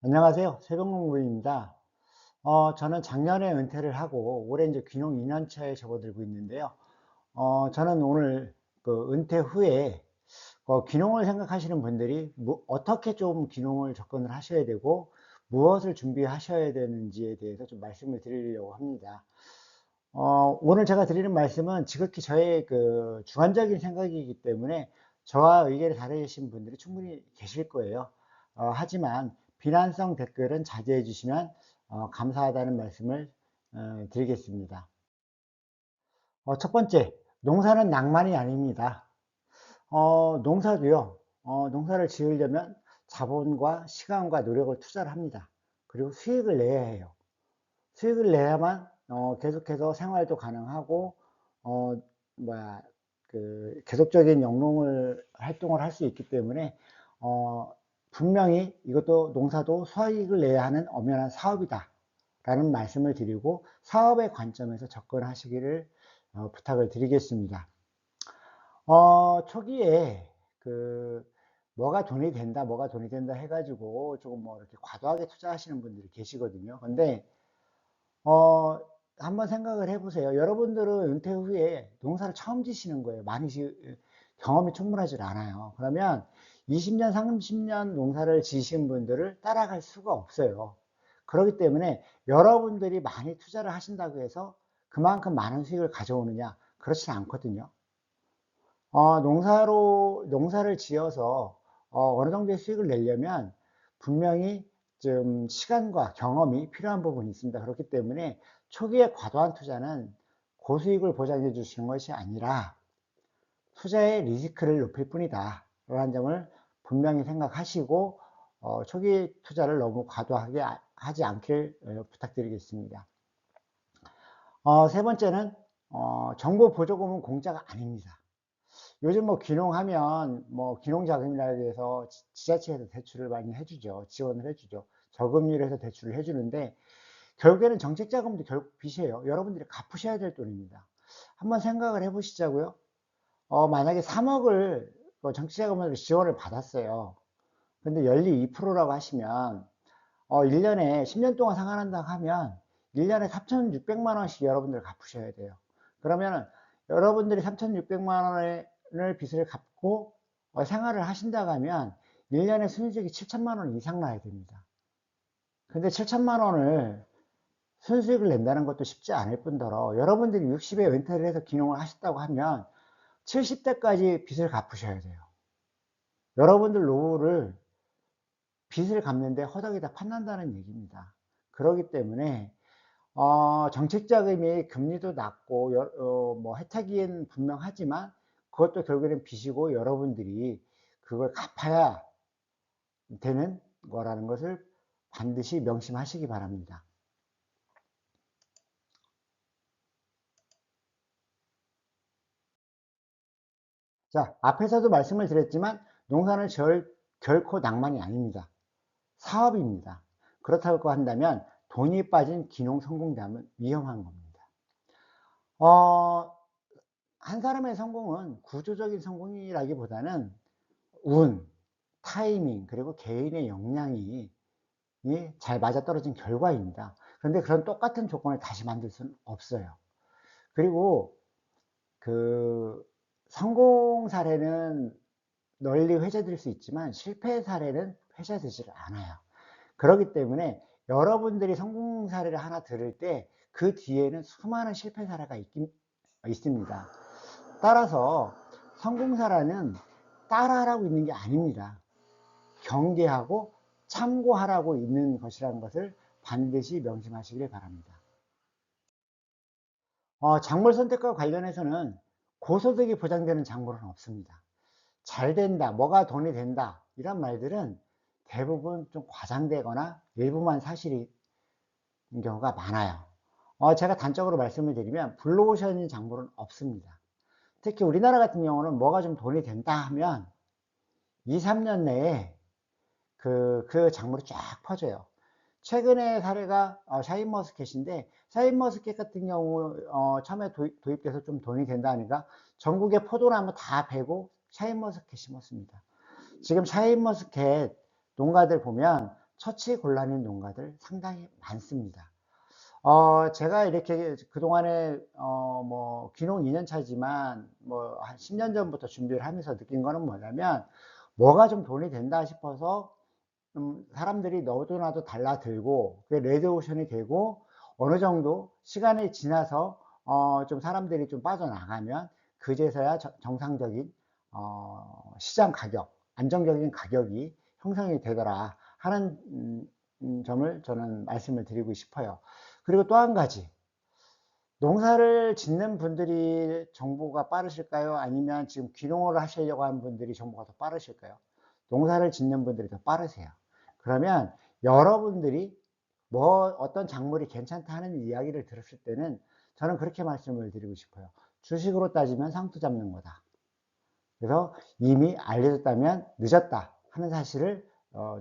안녕하세요. 새벽농부입니다. 저는 작년에 은퇴를 하고 올해 이제 귀농 2년 차에 접어들고 있는데요. 저는 오늘 그 은퇴 후에 귀농을 생각하시는 분들이 어떻게 좀 귀농을 접근을 하셔야 되고 무엇을 준비하셔야 되는지에 대해서 좀 말씀을 드리려고 합니다. 오늘 제가 드리는 말씀은 지극히 저의 그 주관적인 생각이기 때문에 저와 의견이 다르신 분들이 충분히 계실 거예요. 하지만 비난성 댓글은 자제해 주시면 감사하다는 말씀을 드리겠습니다. 첫 번째, 농사는 낭만이 아닙니다. 농사도요, 농사를 지으려면 자본과 시간과 노력을 투자를 합니다. 그리고 수익을 내야 해요. 수익을 내야만 계속해서 생활도 가능하고 어 뭐야 계속적인 영농을 활동을 할 수 있기 때문에 어 분명히 이것도 농사도 수익을 내야 하는 엄연한 사업이다라는 말씀을 드리고 사업의 관점에서 접근하시기를 부탁을 드리겠습니다. 초기에 그 뭐가 돈이 된다, 뭐가 돈이 된다 해가지고 조금 뭐 이렇게 과도하게 투자하시는 분들이 계시거든요. 근데 어, 한번 생각을 해보세요. 여러분들은 은퇴 후에 농사를 처음 지시는 거예요. 경험이 충분하지 않아요. 그러면 20년, 30년 농사를 지신 분들을 따라갈 수가 없어요. 그렇기 때문에 여러분들이 많이 투자를 하신다고 해서 그만큼 많은 수익을 가져오느냐? 그렇진 않거든요. 농사를 지어서 어느 정도의 수익을 내려면 분명히 좀 시간과 경험이 필요한 부분이 있습니다. 그렇기 때문에 초기에 과도한 투자는 고수익을 보장해 주시는 것이 아니라 투자의 리스크를 높일 뿐이다. 라는 점을 분명히 생각하시고 초기 투자를 너무 과도하게 하지 않길 부탁드리겠습니다. 세 번째는 정보 보조금은 공짜가 아닙니다. 요즘 뭐 귀농하면 뭐 귀농자금이라 해서 지자체에서 대출을 많이 해주죠. 지원을 해주죠. 저금리로 해서 대출을 해주는데 결국에는 정책자금도 결국 빚이에요. 여러분들이 갚으셔야 될 돈입니다. 한번 생각을 해보시자고요. 만약에 3억을 정책자금으로 지원을 받았어요. 근데 연리 2%라고 하시면 1년에 10년 동안 상환한다고 하면 1년에 3,600만 원씩 여러분들 갚으셔야 돼요. 그러면 여러분들이 3,600만 원을 빚을 갚고 생활을 하신다고 하면 1년에 순수익이 7천만 원 이상 나야 됩니다. 근데 7천만 원을 순수익을 낸다는 것도 쉽지 않을 뿐더러 여러분들이 60에 은퇴를 해서 귀농을 하셨다고 하면 70대까지 빚을 갚으셔야 돼요. 여러분들 노후를 빚을 갚는데 허덕이다 판난다는 얘기입니다. 그렇기 때문에 정책 자금이 금리도 낮고 뭐 혜택은 분명하지만 그것도 결국에는 빚이고 여러분들이 그걸 갚아야 되는 거라는 것을 반드시 명심하시기 바랍니다. 자, 앞에서도 말씀을 드렸지만 농사는 결코 낭만이 아닙니다. 사업입니다. 그렇다고 한다면 돈이 빠진 기농 성공자면 위험한 겁니다. 어, 한 사람의 성공은 구조적인 성공이라기보다는 운, 타이밍, 그리고 개인의 역량이 잘 맞아떨어진 결과입니다. 그런데 그런 똑같은 조건을 다시 만들 수는 없어요. 그리고 그 성공 사례는 널리 회자될 수 있지만 실패 사례는 회자되질 않아요. 그렇기 때문에 여러분들이 성공 사례를 하나 들을 때 그 뒤에는 수많은 실패 사례가 있습니다. 따라서 성공 사례는 따라하라고 있는 게 아닙니다. 경계하고 참고하라고 있는 것이라는 것을 반드시 명심하시길 바랍니다. 작물 선택과 관련해서는 고소득이 보장되는 작물은 없습니다. 잘 된다, 뭐가 돈이 된다, 이런 말들은 대부분 좀 과장되거나 일부만 사실인 경우가 많아요. 제가 단적으로 말씀을 드리면 블루오션인 작물은 없습니다. 특히 우리나라 같은 경우는 뭐가 좀 돈이 된다 하면 2, 3년 내에 그 작물이 쫙 퍼져요. 최근의 사례가 샤인머스켓인데 샤인머스켓 같은 경우 처음에 도입돼서 좀 돈이 된다니까 전국의 포도나무 다 베고 샤인머스켓 심었습니다. 지금 샤인머스켓 농가들 보면 처치 곤란인 농가들 상당히 많습니다. 제가 이렇게 그동안에 귀농 2년 차지만 한 10년 전부터 준비를 하면서 느낀 거는 뭐냐면, 뭐가 좀 돈이 된다 싶어서 사람들이 너도 나도 달라들고 그게 레드오션이 되고, 어느 정도 시간이 지나서 좀 사람들이 좀 빠져나가면 그제서야 정상적인 시장 가격, 안정적인 가격이 형성이 되더라 하는 점을 저는 말씀을 드리고 싶어요. 그리고 또 한 가지, 농사를 짓는 분들이 정보가 빠르실까요? 아니면 지금 귀농을 하시려고 하는 분들이 정보가 더 빠르실까요? 농사를 짓는 분들이 더 빠르세요. 그러면 여러분들이 어떤 작물이 괜찮다 하는 이야기를 들었을 때는 저는 그렇게 말씀을 드리고 싶어요. 주식으로 따지면 상투 잡는 거다. 그래서 이미 알려졌다면 늦었다 하는 사실을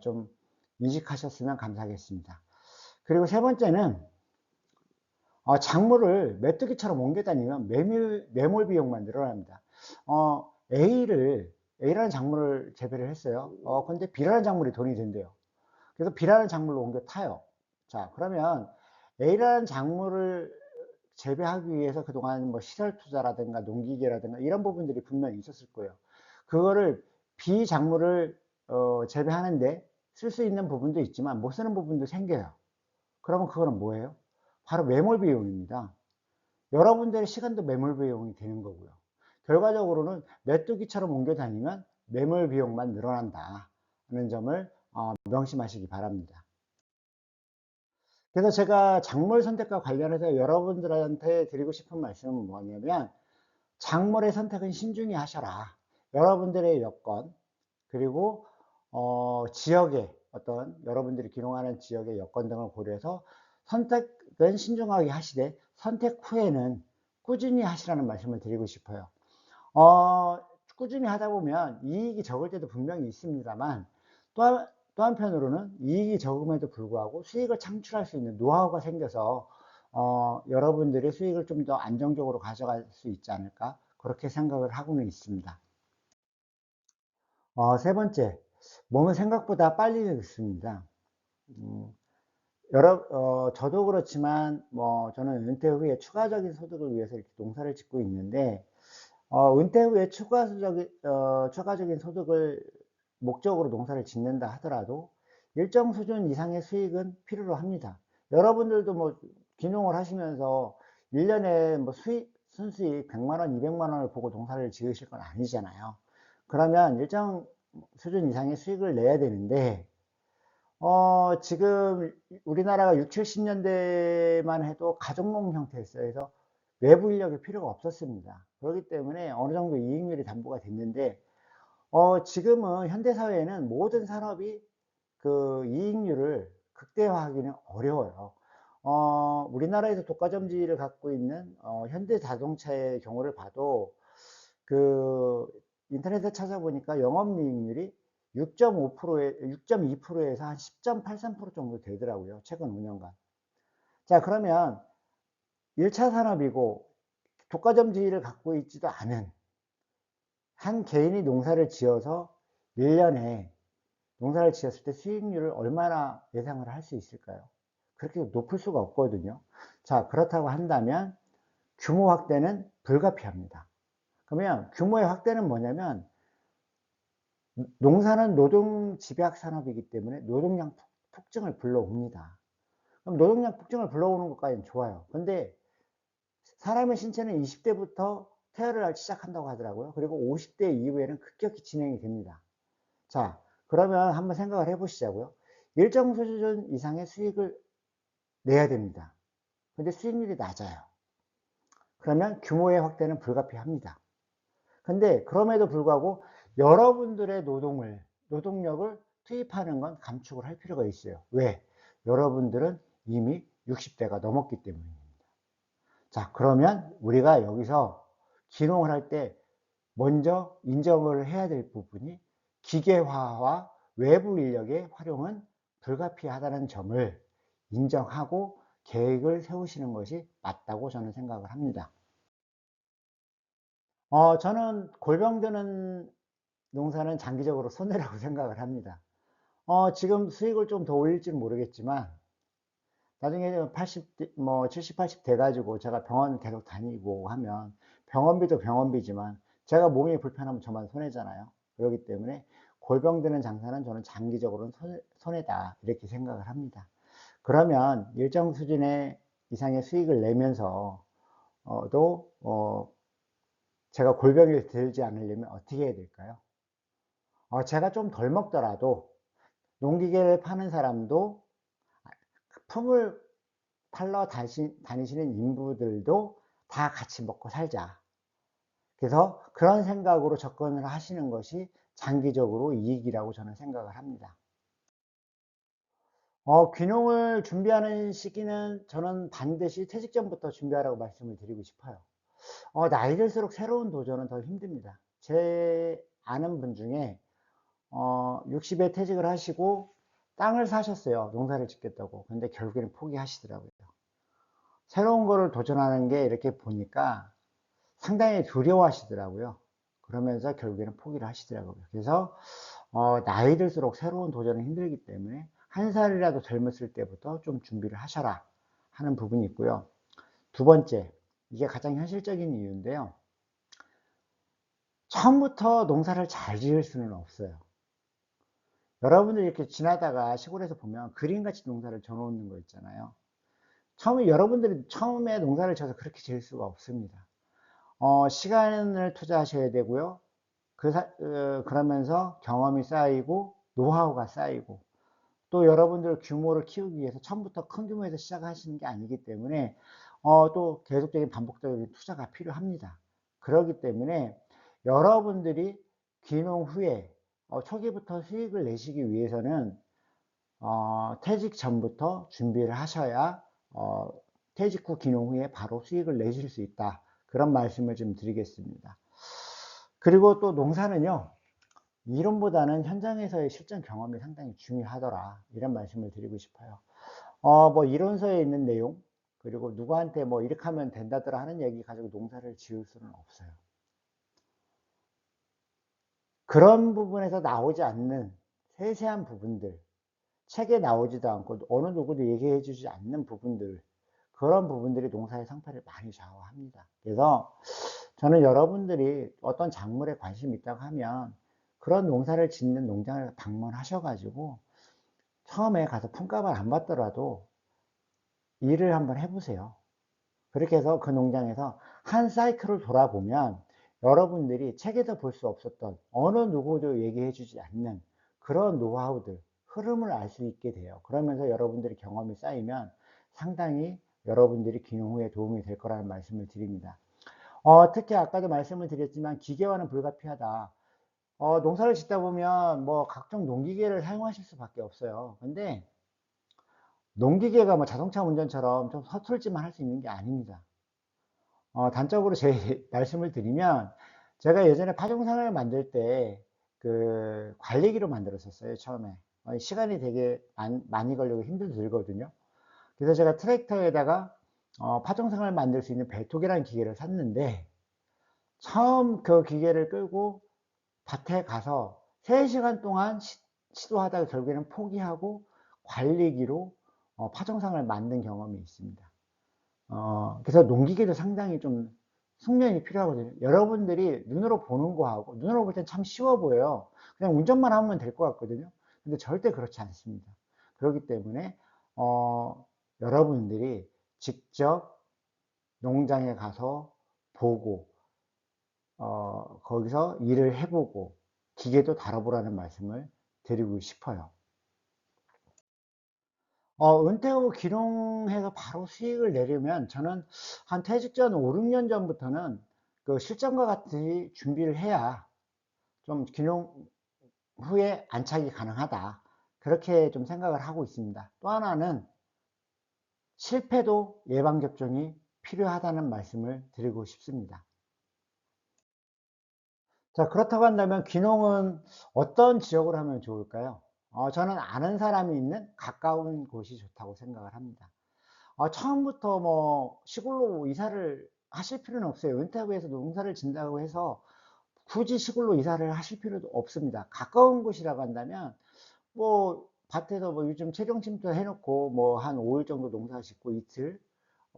좀 인식하셨으면 감사하겠습니다. 그리고 세 번째는, 작물을 메뚜기처럼 옮겨 다니면 매몰 비용만 늘어납니다. A라는 작물을 재배를 했어요. 근데 B라는 작물이 돈이 된대요. 그래서 B라는 작물로 옮겨 타요. 자, 그러면 A라는 작물을 재배하기 위해서 그동안 시설 투자라든가 농기계라든가 이런 부분들이 분명히 있었을 거예요. 그거를 B 작물을 재배하는데 쓸 수 있는 부분도 있지만 못 쓰는 부분도 생겨요. 그러면 그거는 뭐예요? 바로 매몰 비용입니다. 여러분들의 시간도 매몰 비용이 되는 거고요. 결과적으로는 메뚜기처럼 옮겨 다니면 매몰 비용만 늘어난다 하는 점을 명심하시기 바랍니다. 그래서 제가 작물 선택과 관련해서 여러분들한테 드리고 싶은 말씀은 뭐냐면, 작물의 선택은 신중히 하셔라. 여러분들의 여건, 그리고 지역의 여러분들이 기농하는 지역의 여건 등을 고려해서 선택은 신중하게 하시되, 선택 후에는 꾸준히 하시라는 말씀을 드리고 싶어요. 꾸준히 하다 보면 이익이 적을 때도 분명히 있습니다만, 또 한편으로는 이익이 적음에도 불구하고 수익을 창출할 수 있는 노하우가 생겨서 여러분들의 수익을 좀 더 안정적으로 가져갈 수 있지 않을까, 그렇게 생각을 하고는 있습니다. 세 번째, 몸은 생각보다 빨리 늙습니다. 음, 저도 그렇지만 저는 은퇴 후에 추가적인 소득을 위해서 이렇게 농사를 짓고 있는데, 은퇴 후에 추가적인 소득을 목적으로 농사를 짓는다 하더라도 일정 수준 이상의 수익은 필요로 합니다. 여러분들도 귀농을 하시면서 1년에 순수익 100만 원, 200만 원을 보고 농사를 지으실 건 아니잖아요. 그러면 일정 수준 이상의 수익을 내야 되는데, 지금 우리나라가 6, 70년대만 해도 가족농 형태였어요. 그래서 외부 인력이 필요가 없었습니다. 그렇기 때문에 어느 정도 이익률이 담보가 됐는데, 지금은 현대사회에는 모든 산업이 그 이익률을 극대화하기는 어려워요. 우리나라에서 독과점지를 갖고 있는 현대자동차의 경우를 봐도, 그 인터넷에 찾아보니까 영업이익률이 6.2%에서 한 10.83% 정도 되더라고요. 최근 5년간. 자, 그러면 1차 산업이고 독과점지를 갖고 있지도 않은 한 개인이 농사를 지어서 1년에 농사를 지었을 때 수익률을 얼마나 예상을 할 수 있을까요? 그렇게 높을 수가 없거든요. 자, 그렇다고 한다면 규모 확대는 불가피합니다. 그러면 규모의 확대는 뭐냐면, 농사는 노동 집약 산업이기 때문에 노동량 폭증을 불러옵니다. 그럼 노동량 폭증을 불러오는 것까지는 좋아요. 근데 사람의 신체는 20대부터 퇴화를 시작한다고 하더라고요. 그리고 50대 이후에는 급격히 진행이 됩니다. 자, 그러면 한번 생각을 해보시자고요. 일정 수준 이상의 수익을 내야 됩니다. 근데 수익률이 낮아요. 그러면 규모의 확대는 불가피합니다. 근데 그럼에도 불구하고 여러분들의 노동력을 투입하는 건 감축을 할 필요가 있어요. 왜? 여러분들은 이미 60대가 넘었기 때문입니다. 자, 그러면 우리가 여기서 기농을 할 때 먼저 인정을 해야 될 부분이, 기계화와 외부 인력의 활용은 불가피하다는 점을 인정하고 계획을 세우시는 것이 맞다고 저는 생각을 합니다. 저는 골병드는 농사는 장기적으로 손해라고 생각을 합니다. 지금 수익을 좀 더 올릴지는 모르겠지만 나중에 80, 뭐 70, 80 돼가지고 제가 병원 계속 다니고 하면 병원비도 병원비지만 제가 몸이 불편하면 저만 손해잖아요. 그렇기 때문에 골병 드는 장사는 저는 장기적으로는 손해다 이렇게 생각을 합니다. 그러면 일정 수준의 이상의 수익을 내면서 또 제가 골병이 들지 않으려면 어떻게 해야 될까요? 제가 좀 덜 먹더라도 농기계를 파는 사람도 품을 팔러 다니시는 인부들도 다 같이 먹고 살자. 그래서 그런 생각으로 접근을 하시는 것이 장기적으로 이익이라고 저는 생각을 합니다. 귀농을 준비하는 시기는 저는 반드시 퇴직 전부터 준비하라고 말씀을 드리고 싶어요. 나이 들수록 새로운 도전은 더 힘듭니다. 제 아는 분 중에 60에 퇴직을 하시고 땅을 사셨어요. 농사를 짓겠다고. 근데 결국에는 포기하시더라고요. 새로운 거를 도전하는 게 이렇게 보니까 상당히 두려워하시더라고요. 그러면서 결국에는 포기를 하시더라고요. 그래서 나이 들수록 새로운 도전은 힘들기 때문에 한 살이라도 젊었을 때부터 좀 준비를 하셔라 하는 부분이 있고요. 두 번째, 이게 가장 현실적인 이유인데요. 처음부터 농사를 잘 지을 수는 없어요. 여러분들 이렇게 지나다가 시골에서 보면 그림같이 농사를 져놓는 거 있잖아요. 여러분들이 처음에 농사를 져서 그렇게 지을 수가 없습니다. 시간을 투자하셔야 되고요. 그러면서 경험이 쌓이고 노하우가 쌓이고 또 여러분들 규모를 키우기 위해서 처음부터 큰 규모에서 시작하시는 게 아니기 때문에 또 계속적인 반복적인 투자가 필요합니다. 그렇기 때문에 여러분들이 귀농 후에 초기부터 수익을 내시기 위해서는 퇴직 전부터 준비를 하셔야 퇴직 후 귀농 후에 바로 수익을 내실 수 있다. 그런 말씀을 좀 드리겠습니다. 그리고 또 농사는요, 이론보다는 현장에서의 실전 경험이 상당히 중요하더라. 이런 말씀을 드리고 싶어요. 뭐 이론서에 있는 내용, 그리고 누구한테 뭐 이렇게 하면 된다더라 하는 얘기 가지고 농사를 지을 수는 없어요. 그런 부분에서 나오지 않는 세세한 부분들, 책에 나오지도 않고 어느 누구도 얘기해 주지 않는 부분들, 그런 부분들이 농사의 상태를 많이 좌우합니다. 그래서 저는 여러분들이 어떤 작물에 관심이 있다고 하면 그런 농사를 짓는 농장을 방문하셔가지고 처음에 가서 품값을 안 받더라도 일을 한번 해보세요. 그렇게 해서 그 농장에서 한 사이클을 돌아보면 여러분들이 책에서 볼 수 없었던 어느 누구도 얘기해 주지 않는 그런 노하우들, 흐름을 알 수 있게 돼요. 그러면서 여러분들이 경험이 쌓이면 상당히 여러분들이 귀농 후에 도움이 될 거라는 말씀을 드립니다. 특히 아까도 말씀을 드렸지만 기계화는 불가피하다. 농사를 짓다 보면 뭐 각종 농기계를 사용하실 수밖에 없어요. 근데 농기계가 뭐 자동차 운전처럼 좀 서툴지만 할 수 있는 게 아닙니다. 단적으로 제 말씀을 드리면 제가 예전에 파종상을 만들 때 그 관리기로 만들었었어요, 처음에. 시간이 되게 많이 걸리고 힘도 들거든요. 그래서 제가 트랙터에다가 파종상을 만들 수 있는 배토기라는 기계를 샀는데 처음 그 기계를 끌고 밭에 가서 3시간 동안 시도하다가 결국에는 포기하고 관리기로 파종상을 만든 경험이 있습니다. 그래서 농기계도 상당히 좀 숙련이 필요하거든요. 여러분들이 눈으로 보는 거하고, 눈으로 볼 땐 참 쉬워 보여요. 그냥 운전만 하면 될 것 같거든요. 근데 절대 그렇지 않습니다. 그렇기 때문에, 여러분들이 직접 농장에 가서 보고, 거기서 일을 해보고, 기계도 다뤄보라는 말씀을 드리고 싶어요. 은퇴 후 기농해서 바로 수익을 내려면 저는 한 퇴직 전 5, 6년 전부터는 그 실전과 같이 준비를 해야 좀 기농 후에 안착이 가능하다. 그렇게 좀 생각을 하고 있습니다. 또 하나는 실패도 예방접종이 필요하다는 말씀을 드리고 싶습니다. 자, 그렇다고 한다면 귀농은 어떤 지역으로 하면 좋을까요? 저는 아는 사람이 있는 가까운 곳이 좋다고 생각을 합니다. 처음부터 뭐 시골로 이사를 하실 필요는 없어요. 은퇴하고 서 농사를 진다고 해서 굳이 시골로 이사를 하실 필요도 없습니다. 가까운 곳이라고 한다면 뭐 밭에서 뭐 요즘 체경 쉼터 해놓고 뭐 한 5일 정도 농사 짓고 이틀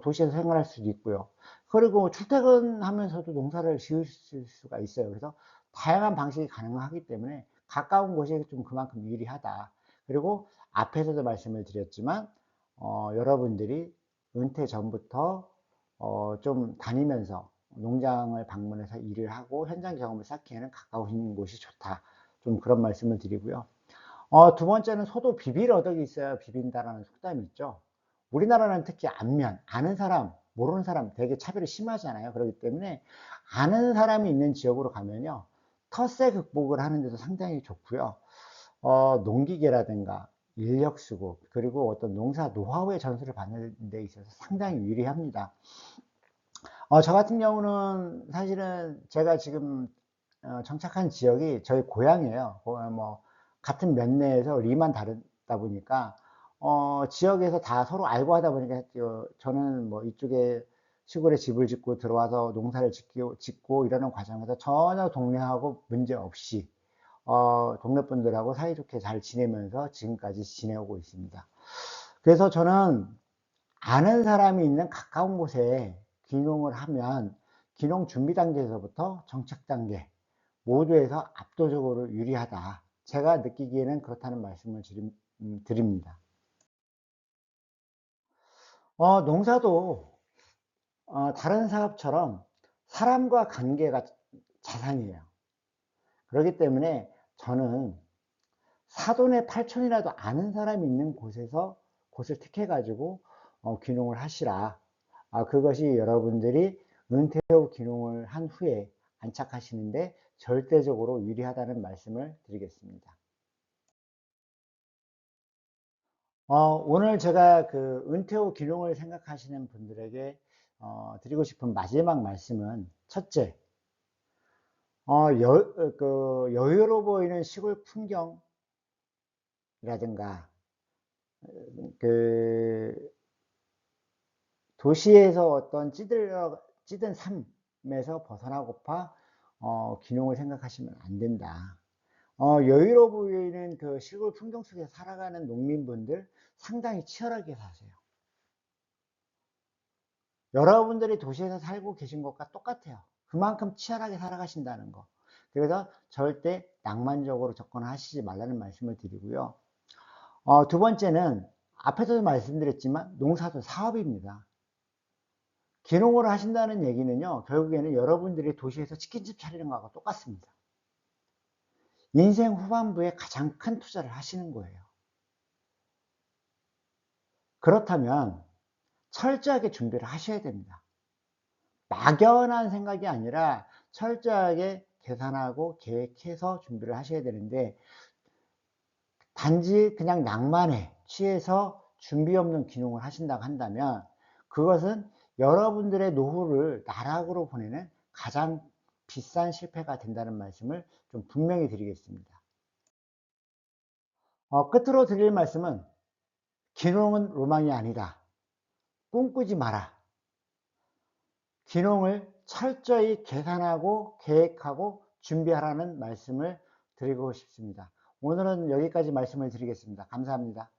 도시에서 생활할 수도 있고요. 그리고 출퇴근하면서도 농사를 지을 수가 있어요. 그래서 다양한 방식이 가능하기 때문에 가까운 곳이 좀 그만큼 유리하다. 그리고 앞에서도 말씀을 드렸지만 여러분들이 은퇴 전부터 좀 다니면서 농장을 방문해서 일을 하고 현장 경험을 쌓기에는 가까운 곳이 좋다. 좀 그런 말씀을 드리고요. 두 번째는 소도 비빌어덕이 있어야 비빈다라는 속담이 있죠. 우리나라는 특히 안면, 아는 사람, 모르는 사람 되게 차별이 심하잖아요. 그렇기 때문에 아는 사람이 있는 지역으로 가면요. 텃세 극복을 하는 데도 상당히 좋고요. 농기계라든가 인력 수급, 그리고 어떤 농사 노하우의 전수를 받는 데 있어서 상당히 유리합니다. 저 같은 경우는 사실은 제가 지금 정착한 지역이 저희 고향이에요. 뭐 같은 면내에서 리만 다르다 보니까 지역에서 다 서로 알고 하다 보니까 저는 뭐 이쪽에 시골에 집을 짓고 들어와서 농사를 짓고 이러는 과정에서 전혀 동네하고 문제 없이 동네 분들하고 사이좋게 잘 지내면서 지금까지 지내오고 있습니다. 그래서 저는 아는 사람이 있는 가까운 곳에 귀농을 하면 귀농 준비 단계에서부터 정착 단계 모두에서 압도적으로 유리하다. 제가 느끼기에는 그렇다는 말씀을 드립니다. 농사도 다른 사업처럼 사람과 관계가 자산이에요. 그렇기 때문에 저는 사돈의 팔촌이라도 아는 사람이 있는 곳을 택해 가지고 귀농을 하시라. 그것이 여러분들이 은퇴 후 귀농을 한 후에 안착하시는데 절대적으로 유리하다는 말씀을 드리겠습니다. 오늘 제가 그 은퇴 후 귀농을 생각하시는 분들에게 드리고 싶은 마지막 말씀은 첫째, 여유로워 보이는 시골 풍경이라든가 그 도시에서 어떤 찌든 삶에서 벗어나고파 귀농을 생각하시면 안 된다. 여유로워 보이는 그 시골 풍경 속에 살아가는 농민분들 상당히 치열하게 사세요. 여러분들이 도시에서 살고 계신 것과 똑같아요. 그만큼 치열하게 살아가신다는 거. 그래서 절대 낭만적으로 접근하시지 말라는 말씀을 드리고요. 두 번째는 앞에서도 말씀드렸지만 농사도 사업입니다. 귀농을 하신다는 얘기는요, 결국에는 여러분들이 도시에서 치킨집 차리는 거하고 똑같습니다. 인생 후반부에 가장 큰 투자를 하시는 거예요. 그렇다면 철저하게 준비를 하셔야 됩니다. 막연한 생각이 아니라 철저하게 계산하고 계획해서 준비를 하셔야 되는데, 단지 그냥 낭만에 취해서 준비 없는 귀농을 하신다고 한다면 그것은 여러분들의 노후를 나락으로 보내는 가장 비싼 실패가 된다는 말씀을 좀 분명히 드리겠습니다. 끝으로 드릴 말씀은 귀농은 로망이 아니다. 꿈꾸지 마라. 귀농을 철저히 계산하고 계획하고 준비하라는 말씀을 드리고 싶습니다. 오늘은 여기까지 말씀을 드리겠습니다. 감사합니다.